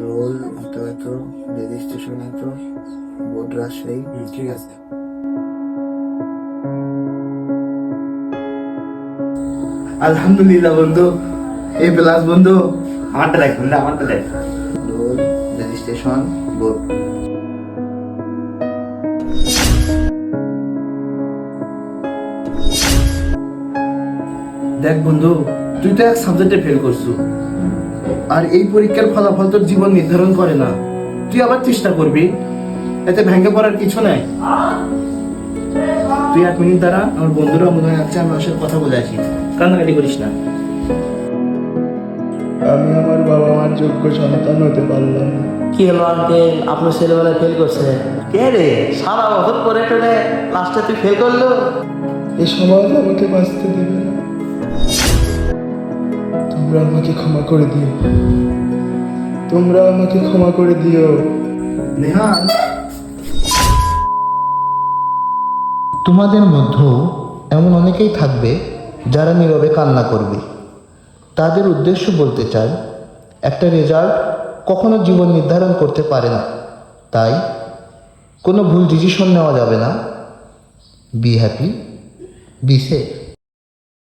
Role এত registration board Rajshahi. ঠিক আছে। আলহামদুলিল্লাহ বন্ধু, এই প্লাস বন্ধু। আমারটা দেখ বন্ধু, আমারটা দেখ। Role registration board. দেখ বন্ধু, তুই তো এক সাবজেক্টে ফেল করছু, আর এই পরীক্ষার ফলাফল তোর জীবন নির্ধারণ করে না। তুই আবার চেষ্টা করবি, এতে ভেঙে পড়ার কিছু নাই। তুই 1 মিনিট দাঁড়া, আমার বন্ধুরা মনে হয় আছে, আমি ওর সাথে কথা বলে আসি। কান্নাকাটি করিস না। আমি আমার বাবা মার যোগ্য সন্তান হতে পারলাম না। কি হলো আঙ্কেল, আপনার ছেলেবেলায় ফেল করছে? কে রে, সারা বছর পরে টোলে লাস্টে তুই ফেল করলো? এই সমাজ আমাকে বাঁচতে দেবে না। তোমরা আমাকে ক্ষমা করে দিও, তোমরা আমাকে ক্ষমা করে দিও। নেহান, তোমাদের মধ্যেও এমন অনেকেই থাকবে যারা নীরবে কান্না করবে। তাদের উদ্দেশ্য বলতে চাই, একটা রেজাল্ট কখনো জীবন নির্ধারণ করতে পারে না। তাই কোনো ভুল ডিসিশন নেওয়া যাবে না। Be happy, be safe.